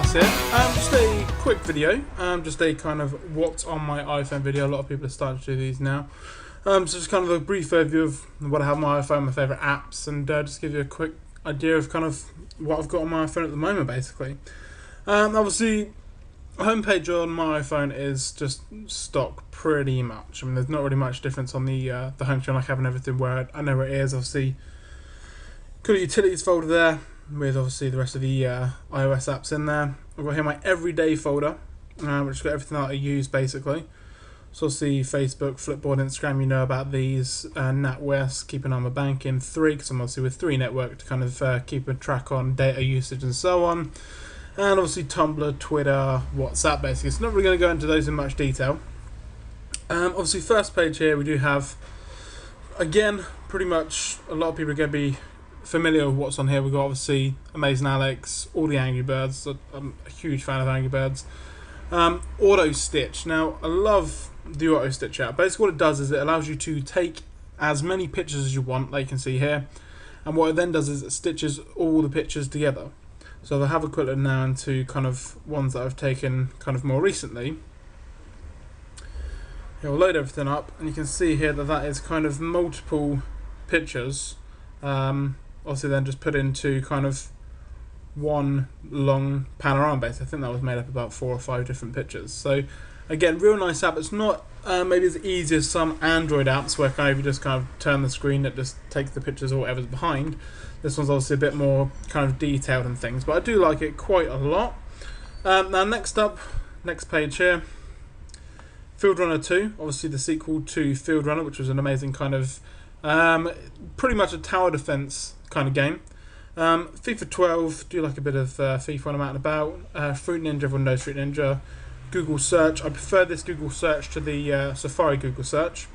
Alex here. Just a quick video, just a kind of what's on my iPhone video. A lot of people are starting to do these now. So just kind of a brief overview of what I have on my iPhone, my favourite apps, and just give you a quick idea of kind of what I've got on my iPhone at the moment, basically. Obviously, the homepage on my iPhone is just stock pretty much. I mean, there's not really much difference on the home screen, like having everything where I know where it is. Obviously, got a utilities folder there with obviously the rest of the iOS apps in there. I've got here my everyday folder, which has got everything that I use basically. So obviously Facebook, Flipboard, Instagram, you know about these. NatWest, keeping on my banking, 3, because I'm obviously with 3 network to kind of keep a track on data usage and so on. And obviously Tumblr, Twitter, WhatsApp basically. So not really going to go into those in much detail. Obviously first page here we do have, again, pretty much a lot of people are going to be familiar with what's on here. We've got obviously Amazing Alex, all the Angry Birds. I'm a huge fan of Angry Birds. Auto Stitch. Now I love the Auto Stitch app. Basically what it does is it allows you to take as many pictures as you want, like you can see here, and what it then does is it stitches all the pictures together. So I'll have a quick look now into kind of ones that I've taken kind of more recently. It will load everything up, and you can see here that that is kind of multiple pictures. Obviously then just put into kind of one long panorama base. I think that was made up about 4 or 5 different pictures. So again, real nice app. It's not maybe as easy as some Android apps where kind of you just kind of turn the screen, it just takes the pictures or whatever's behind. This one's obviously a bit more kind of detailed and things, but I do like it quite a lot. Now next page here, Field Runner 2, obviously the sequel to Field Runner, which was an amazing kind of pretty much a tower defense kind of game. FIFA 12, do like a bit of FIFA when I'm out and about. Fruit Ninja, everyone knows Fruit Ninja. Google Search, I prefer this Google Search to the Safari Google Search.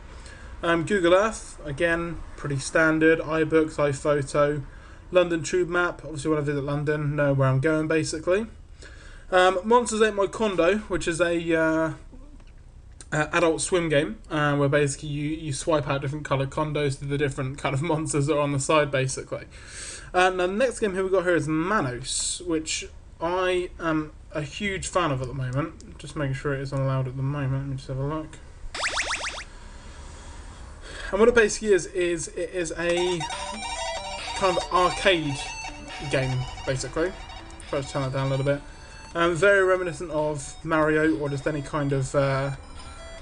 Google Earth, again, pretty standard. iBooks, iPhoto. London Tube Map, obviously when I visit London, know where I'm going basically. Monsters Ate My Condo, which is a adult swim game where basically you swipe out different coloured condos to the different kind of monsters that are on the side basically. Now the next game here we got here is Manos, which I am a huge fan of at the moment. Just making sure it is allowed at the moment. Let me just have a look. And what it basically is it is a kind of arcade game basically. Try to turn that down a little bit. Very reminiscent of Mario or just any kind of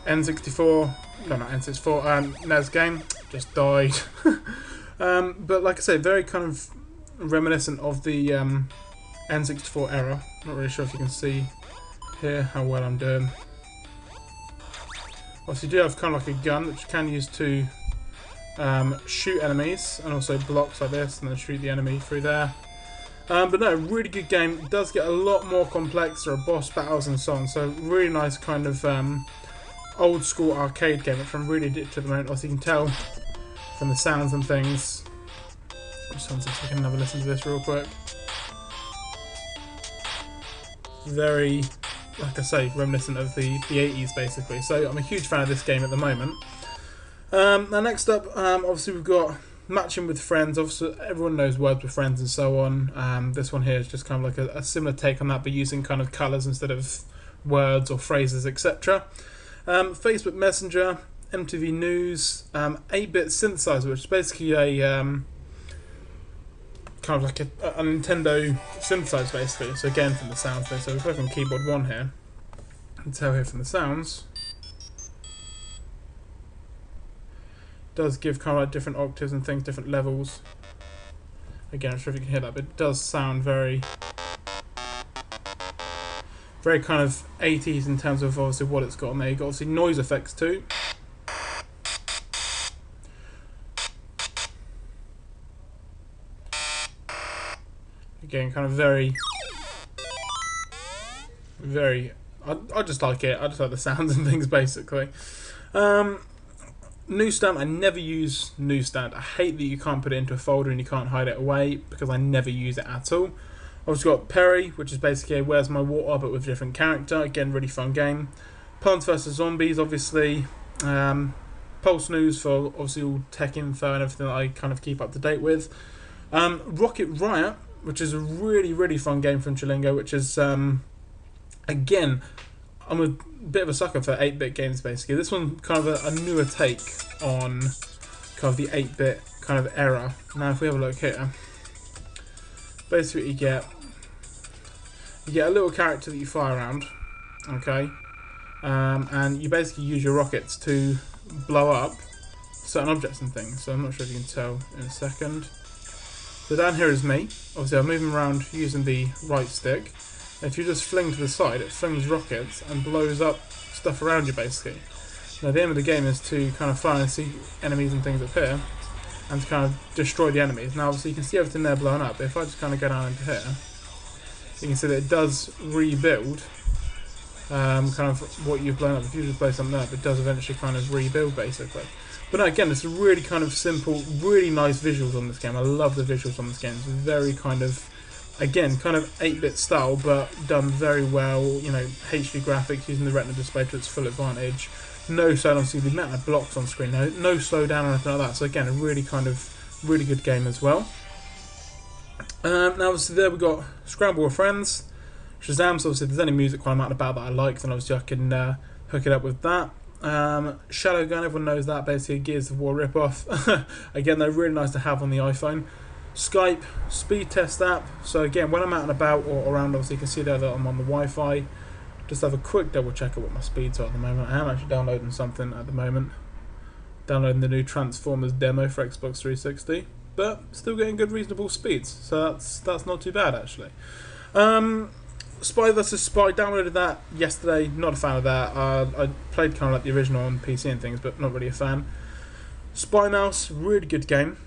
N64, no, not N64, NES game. Just died. But like I say, very kind of reminiscent of the N64 era. Not really sure if you can see here how well I'm doing. Obviously you do have kind of like a gun which you can use to shoot enemies, and also blocks like this, and then shoot the enemy through there. But no, really good game. It does get a lot more complex. There are boss battles and so on, so really nice kind of old school arcade game, which I'm really addicted to at the moment. Also you can tell from the sounds and things. Just want to see if I can have a listen to this real quick. Very, like I say, reminiscent of the 80s basically. So I'm a huge fan of this game at the moment. Now next up, obviously we've got Matching with Friends. Obviously everyone knows Words with Friends and so on. This one here is just kind of like a similar take on that, but using kind of colours instead of words or phrases, etc. Facebook Messenger, MTV News, 8-bit synthesizer, which is basically a kind of like a Nintendo synthesizer basically. So again from the sounds there, so we're both on keyboard 1 here. You can tell here from the sounds. Does give kind of like different octaves and things, different levels. Again, I'm not sure if you can hear that, but it does sound very kind of 80s in terms of obviously what it's got on there. You've got obviously noise effects too. Again, kind of very I just like it. I just like the sounds and things basically. Newsstand, I never use Newsstand. I hate that you can't put it into a folder and you can't hide it away, because I never use it at all. I've also got Perry, which is basically a Where's My Water but with a different character. Again, really fun game. Plants vs Zombies, obviously. Pulse News for obviously all tech info and everything that I kind of keep up to date with. Rocket Riot, which is a really fun game from Chilingo, which is again, I'm a bit of a sucker for 8-bit games basically. This one kind of a newer take on kind of the 8-bit kind of era. Now if we have a look here, basically you get a little character that you fly around, okay, and you basically use your rockets to blow up certain objects and things. So I'm not sure if you can tell in a second. So down here is me. Obviously I'm moving around using the right stick. If you just fling to the side, it flings rockets and blows up stuff around you basically. Now the aim of the game is to kind of fly and see enemies and things up here, and to kind of destroy the enemies. Now obviously you can see everything there blowing up, but if I just kind of go down into here, you can see that it does rebuild kind of what you've blown up. If you just blow something up, it does eventually kind of rebuild basically. But no, again, it's a really kind of simple, really nice visuals on this game. I love the visuals on this game. It's very kind of, again, kind of 8-bit style, but done very well. You know, HD graphics using the Retina display to its full advantage. No slowdown, obviously the amount of blocks on screen, no slowdown or anything like that. So again, a really kind of really good game as well. Now obviously there we got Scramble with Friends, Shazam. So obviously if there's any music while I'm out and about that I like, then obviously I can hook it up with that. Shadow Gun, everyone knows that, basically a Gears of War ripoff. Again, they're really nice to have on the iPhone. Skype, speed test app. So again, when I'm out and about or around, obviously you can see there that I'm on the Wi-Fi. Just have a quick double check of what my speeds are at the moment. I am actually downloading something at the moment. Downloading the new Transformers demo for Xbox 360. But still getting good reasonable speeds. So that's not too bad actually. Spy vs Spy, downloaded that yesterday. Not a fan of that. I played kind of like the original on PC and things, but not really a fan. Spy Mouse, really good game.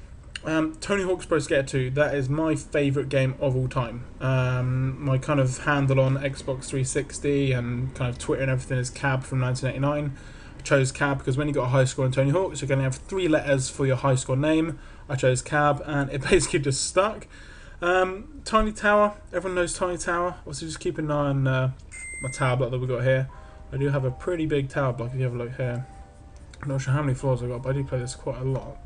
Tony Hawk's Pro Skater 2, that is my favourite game of all time. My kind of handle on Xbox 360 and kind of Twitter and everything is Cab from 1989. I chose Cab because when you got a high score in Tony Hawk's, you're going to have 3 letters for your high score name. I chose Cab and it basically just stuck. Tiny Tower, everyone knows Tiny Tower. Also just keep an eye on my tower block that we got here. I do have a pretty big tower block if you have a look here. I'm not sure how many floors I got, but I do play this quite a lot.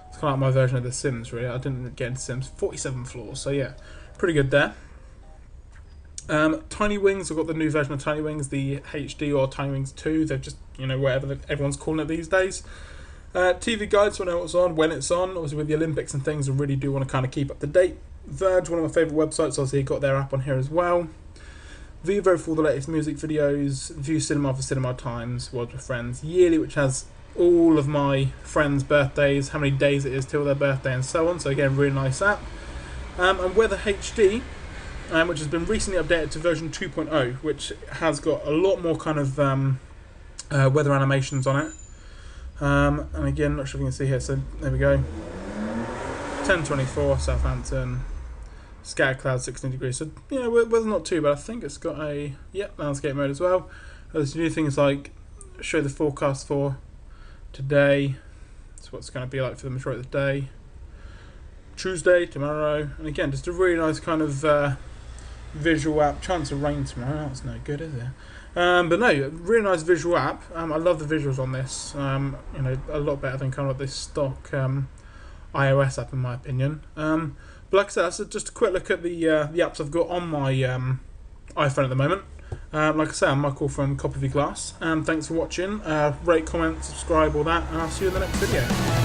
It's kind of like my version of The Sims, really. I didn't get into Sims. 47 floors, so yeah, pretty good there. Tiny Wings, I've got the new version of Tiny Wings, the HD or Tiny Wings 2. They're just, you know, whatever everyone's calling it these days. TV guides, so I know what's on, when it's on. Obviously with the Olympics and things, I really do want to kind of keep up to date. Verge, one of my favourite websites, obviously got their app on here as well. Vivo for all the latest music videos. View Cinema for Cinema Times. Words with Friends. Yearly, which has all of my friends' birthdays, how many days it is till their birthday and so on. So again, really nice app. And Weather HD, which has been recently updated to version 2.0, which has got a lot more kind of weather animations on it. And again, not sure if you can see here, so there we go. 10:24, Southampton. Scatter cloud 16 degrees. So, you know, weather's not too bad. I think it's got a landscape mode as well. There's new things like show the forecast for today. That's what it's going to be like for the majority of the day. Tuesday, tomorrow. And again, just a really nice kind of visual app. Chance of rain tomorrow. That's no good, is it? But no, really nice visual app. I love the visuals on this. You know, a lot better than kind of like this stock iOS app in my opinion. But like I said, that's just a quick look at the apps I've got on my iPhone at the moment. Like I said, I'm Michael from Copy of Your Glass. Thanks for watching. Rate, comment, subscribe, all that, and I'll see you in the next video.